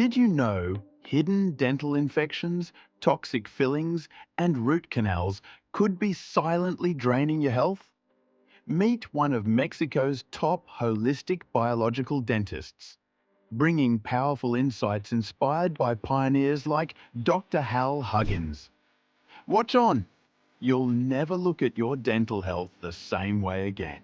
Did you know hidden dental infections, toxic fillings, and root canals could be silently draining your health? Meet one of Mexico's top holistic biological dentists, bringing powerful insights inspired by pioneers like Dr. Hal Huggins. Watch on. You'll never look at your dental health the same way again.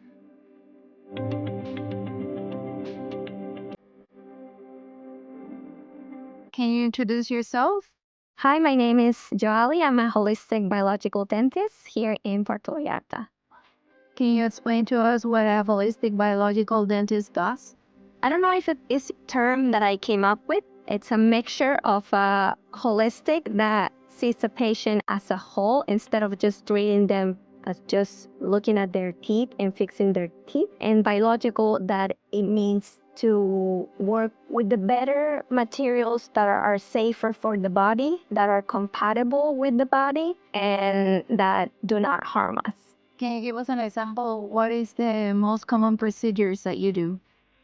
Can you introduce yourself? Hi, my name is Yoalli. I'm a holistic biological dentist here in Puerto Vallarta. Can you explain to us what a holistic biological dentist does? I don't know if it is a term that I came up with. It's a mixture of holistic that sees the patient as a whole instead of just treating them as just looking at their teeth and fixing their teeth, and biological that it means to work with the better materials that are safer for the body, that are compatible with the body, and that do not harm us. Can you give us an example? What is the most common procedures that you do?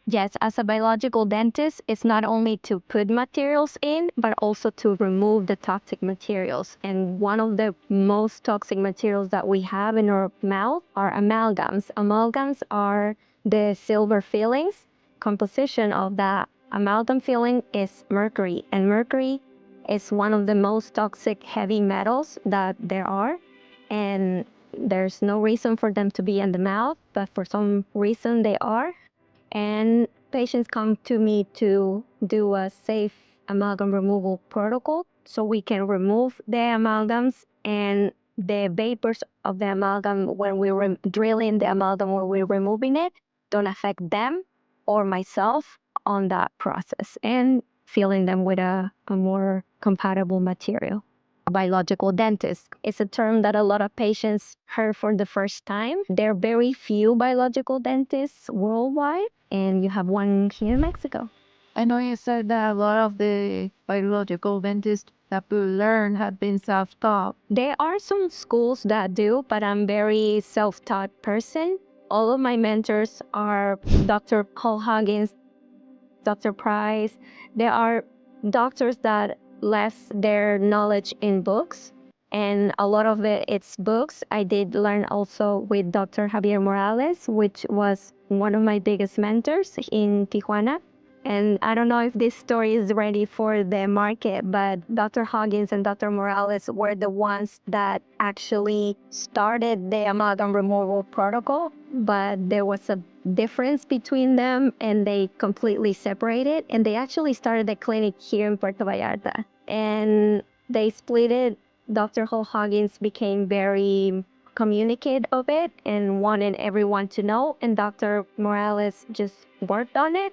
Yes, as a biological dentist, it's not only to put materials in, but also to remove the toxic materials. And one of the most toxic materials that we have in our mouth are amalgams. Amalgams are the silver fillings. Composition of the amalgam filling is mercury, and mercury is one of the most toxic heavy metals that there are. And there's no reason for them to be in the mouth, but for some reason they are. And patients come to me to do a safe amalgam removal protocol so we can remove the amalgams and the vapors of the amalgam when we're drilling the amalgam, when we're removing it, don't affect them or myself on that process, and filling them with a more compatible material. Biological dentist is a term that a lot of patients heard for the first time. There are very few biological dentists worldwide, and you have one here in Mexico. I know you said that a lot of the biological dentists that we learn have been self-taught. There are some schools that do, but I'm very self-taught person. All of my mentors are Dr. Hal Huggins, Dr. Price. There are doctors that left their knowledge in books, and a lot of it's books. I did learn also with Dr. Javier Morales, which was one of my biggest mentors in Tijuana. And I don't know if this story is ready for the market, but Dr. Huggins and Dr. Morales were the ones that actually started the amalgam removal protocol, but there was a difference between them and they completely separated, and they actually started a clinic here in Puerto Vallarta, and they split it. Dr. Huggins became very communicate of it and wanted everyone to know, and Dr. Morales just worked on it.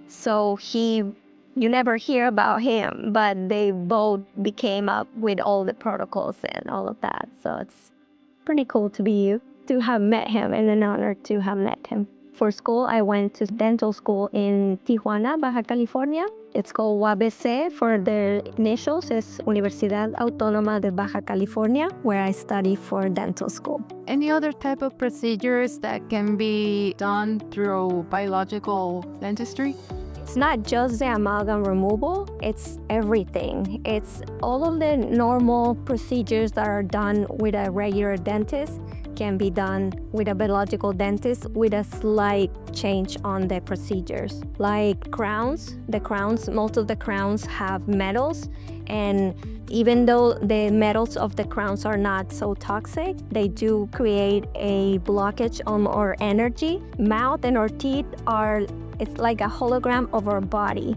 So you never hear about him, but they both became up with all the protocols and all of that. So it's pretty cool to have met him, and an honor to have met him. For school, I went to dental school in Tijuana, Baja California. It's called UABC for the initials. It's Universidad Autónoma de Baja California, where I study for dental school. Any other type of procedures that can be done through biological dentistry? It's not just the amalgam removal, it's everything. It's all of the normal procedures that are done with a regular dentist can be done with a biological dentist with a slight change on the procedures. Like crowns, most of the crowns have metals, and even though the metals of the crowns are not so toxic, they do create a blockage on our energy. Mouth and our teeth it's like a hologram of our body,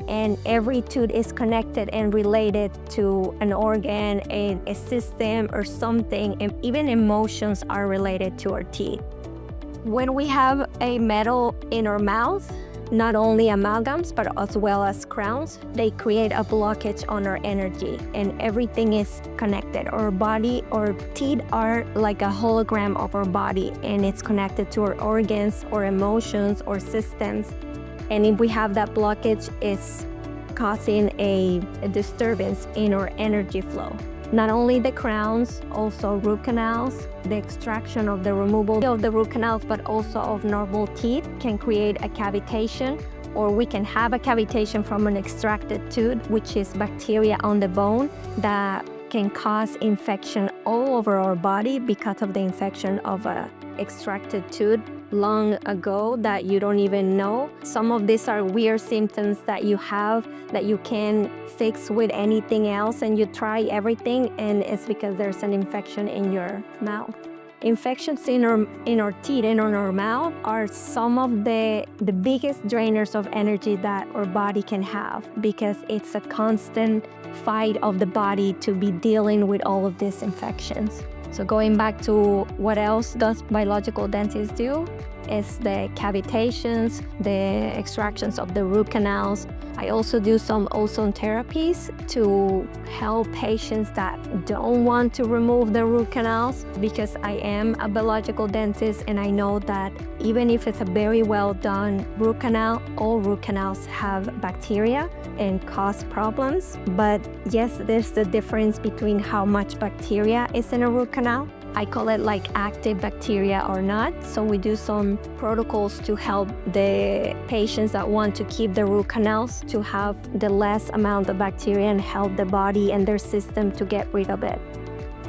and every tooth is connected and related to an organ, a system or something, and even emotions are related to our teeth. When we have a metal in our mouth, not only amalgams, but as well as crowns, they create a blockage on our energy, and everything is connected. Our body, our teeth are like a hologram of our body, and it's connected to our organs, or emotions, or systems. And if we have that blockage, it's causing a disturbance in our energy flow. Not only the crowns, also root canals, the extraction of the removal of the root canals, but also of normal teeth can create a cavitation or we can have a cavitation from an extracted tooth, which is bacteria on the bone that can cause infection all over our body because of the infection of a extracted tooth long ago that you don't even know. Some of these are weird symptoms that you have that you can't fix with anything else, and you try everything, and it's because there's an infection in your mouth. Infections in our teeth and on our mouth are some of the biggest drainers of energy that our body can have, because it's a constant fight of the body to be dealing with all of these infections. So going back to what else does biological dentists do is the cavitations, the extractions of the root canals. I also do some ozone therapies to help patients that don't want to remove the root canals, because I am a biological dentist and I know that even if it's a very well done root canal, all root canals have bacteria and cause problems. But yes, there's the difference between how much bacteria is in a root canal. I call it like active bacteria or not. So we do some protocols to help the patients that want to keep the root canals to have the less amount of bacteria and help the body and their system to get rid of it.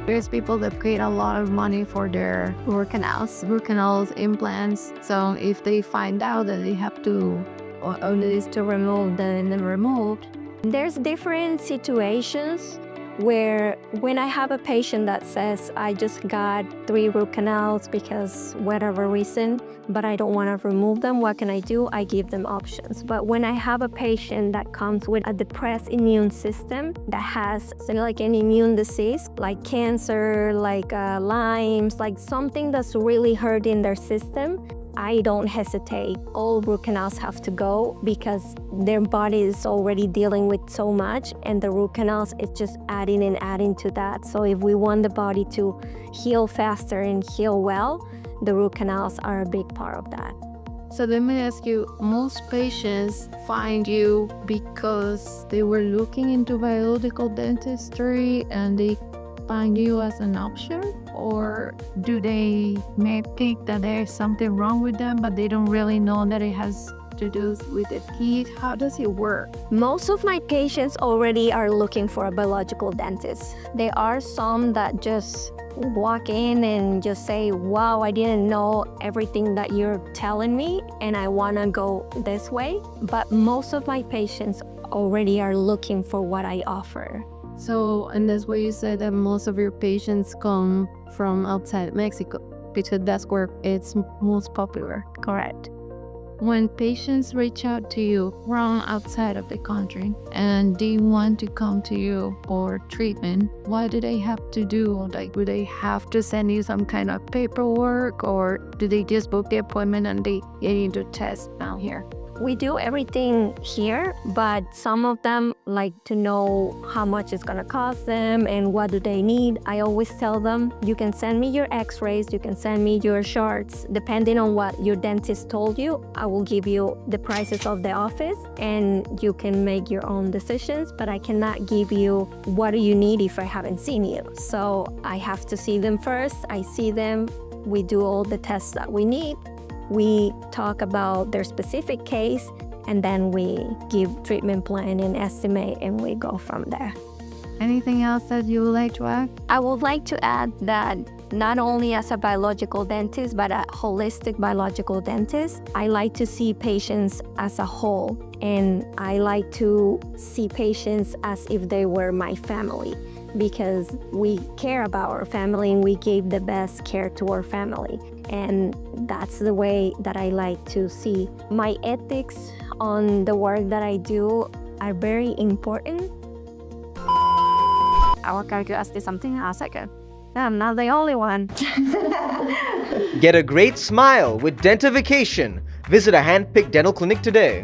There's people that paid a lot of money for their root canals, implants. So if they find out that they have to, or only is to remove, then removed. There's different situations where when I have a patient that says, I just got 3 root canals because whatever reason, but I don't want to remove them, what can I do? I give them options. But when I have a patient that comes with a depressed immune system that has like an immune disease, like cancer, like Lyme's, like something that's really hurting their system, I don't hesitate. All root canals have to go because their body is already dealing with so much, and the root canals is just adding and adding to that. So if we want the body to heal faster and heal well, the root canals are a big part of that. So let me ask you, most patients find you because they were looking into biological dentistry and they find you as an option? Or do they may think that there's something wrong with them, but they don't really know that it has to do with the teeth? How does it work? Most of my patients already are looking for a biological dentist. There are some that just walk in and just say, wow, I didn't know everything that you're telling me and I want to go this way. But most of my patients already are looking for what I offer. So, and that's why you said that most of your patients come from outside Mexico, because that's where it's most popular. Correct. When patients reach out to you from outside of the country and they want to come to you for treatment, what do they have to do? Like, do they have to send you some kind of paperwork, or do they just book the appointment and they get you to test down here? We do everything here, but some of them like to know how much it's gonna cost them and what do they need. I always tell them, you can send me your x-rays, you can send me your charts. Depending on what your dentist told you, I will give you the prices of the office and you can make your own decisions, but I cannot give you what do you need if I haven't seen you. So I have to see them first. I see them, we do all the tests that we need. We talk about their specific case, and then we give treatment plan and estimate, and we go from there. Anything else that you would like to add? I would like to add that not only as a biological dentist, but a holistic biological dentist, I like to see patients as a whole, and I like to see patients as if they were my family, because we care about our family and we give the best care to our family. And that's the way that I like to see. My ethics on the work that I do are very important. I was going to ask you something in a second. I'm not the only one. Get a great smile with DentaVacation. Visit a hand-picked dental clinic today.